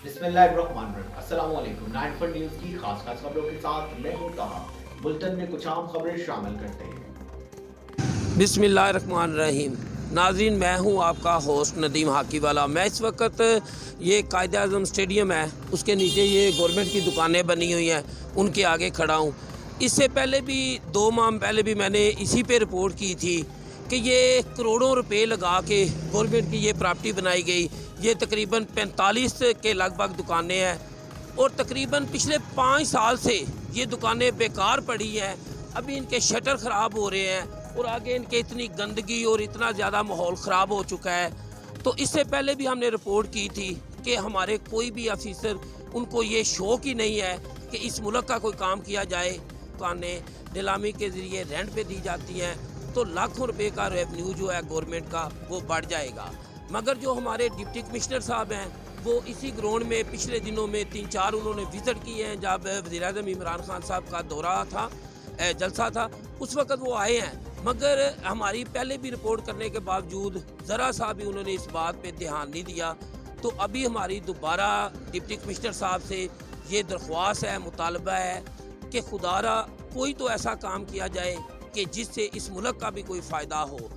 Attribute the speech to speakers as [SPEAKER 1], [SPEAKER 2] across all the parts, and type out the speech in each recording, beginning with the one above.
[SPEAKER 1] बिस्मिल्लाहिर्रहमानिर्रहीम। अस्सलाम वालेकुम। 9 न्यूज़ की खास खबरों के साथ मैं हूं ताहा। बुलेटिन में कुछ आम खबरें शामिल करते हैं।
[SPEAKER 2] बिस्मिल्लाहिर्रहमानिर्रहीम। नाज़रीन, मैं हूं आपका होस्ट नदीम हाकीवाला। मैं इस वक्त ये कायद-ए-आज़म स्टेडियम है, उसके नीचे ये गवर्नमेंट की दुकानें बनी हुई हैं, उनके आगे खड़ा हूं। इससे पहले भी 2 माह पहले भी मैंने इसी पे रिपोर्ट की थी कि ये करोड़ों रुपए लगा के गवर्नमेंट की ये प्रॉपर्टी बनाई गई। ये तकरीबन 45 के लगभग दुकानें हैं और तकरीबन पिछले 5 साल से ये दुकानें बेकार पड़ी हैं। अभी इनके शटर ख़राब हो रहे हैं और आगे इनके इतनी गंदगी और इतना ज़्यादा माहौल ख़राब हो चुका है। तो इससे पहले भी हमने रिपोर्ट की थी कि हमारे कोई भी ऑफिसर, उनको ये शौक़ ही नहीं है कि इस मुल्क का कोई काम किया जाए। दुकानें नीलामी के ज़रिए रेंट पे दी जाती हैं तो लाखों रुपए का रेवेन्यू जो है गवर्नमेंट का वो बढ़ जाएगा। मगर जो हमारे डिप्टी कमिश्नर साहब हैं, वो इसी ग्राउंड में पिछले दिनों में 3-4 उन्होंने विज़िट किए हैं। जब वज़ीर-ए-आज़म इमरान खान साहब का दौरा था, जलसा था, उस वक़्त वो आए हैं। मगर हमारी पहले भी रिपोर्ट करने के बावजूद ज़रा सा भी उन्होंने इस बात पे ध्यान नहीं दिया। तो अभी हमारी दोबारा डिप्टी कमिश्नर साहब से ये दरख्वास्त है, मुतालबा है कि खुदारा कोई तो ऐसा काम किया जाए कि जिससे इस मुल्क का भी कोई फ़ायदा हो।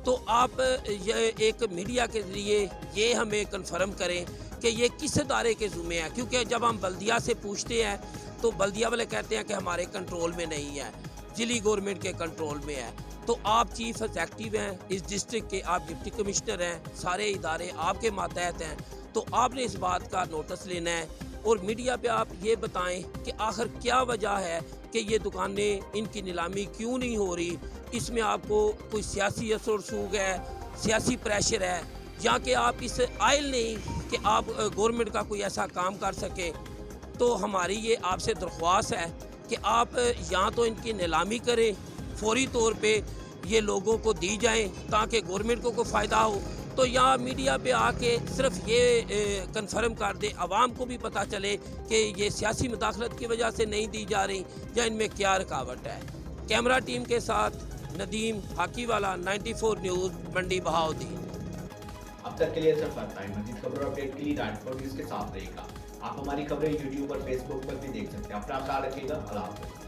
[SPEAKER 2] तो आप ये एक मीडिया के ज़रिए ये हमें कन्फर्म करें कि ये किस इदारे के ज़िम्मे है, क्योंकि जब हम बल्दिया से पूछते हैं तो बल्दिया वाले कहते हैं कि हमारे कंट्रोल में नहीं है, जिली गवर्नमेंट के कंट्रोल में है। तो आप चीफ एग्जीक्यूटिव हैं इस डिस्ट्रिक्ट के, आप डिप्टी कमिश्नर हैं, सारे इदारे आपके मातहत हैं, तो आपने इस बात का नोटिस लेना है और मीडिया पे आप ये बताएं कि आखिर क्या वजह है कि ये दुकानें, इनकी नीलामी क्यों नहीं हो रही। इसमें आपको कोई सियासी असर रसूख है, सियासी प्रेशर है, या कि आप इस आयल नहीं कि आप गवर्नमेंट का कोई ऐसा काम कर सके। तो हमारी ये आपसे दरख्वास्त है कि आप या तो इनकी नीलामी करें, फौरी तौर पे ये लोगों को दी जाएं ताकि गवर्नमेंट को कोई फ़ायदा हो, तो या मीडिया पे आके सिर्फ ये कंफर्म कर दे, आवाम को भी पता चले कि ये सियासी मुदाखलत की वजह से नहीं दी जा रही या इनमें क्या रुकावट है। कैमरा टीम के साथ नदीम हाकीवाला, 94 न्यूज़, मंडी बहाउद्दीन।
[SPEAKER 1] अब तक के लिए सिर्फ इतना ही। मज़ीद खबरों अपडेट के लिए 9 न्यूज़ के साथ रहेगा। आप हमारी खबरें यूट्यूब और फेसबुक पर भी देख सकते हैं। अपना ख्याल रखिएगा। अल्लाह हाफ़िज़।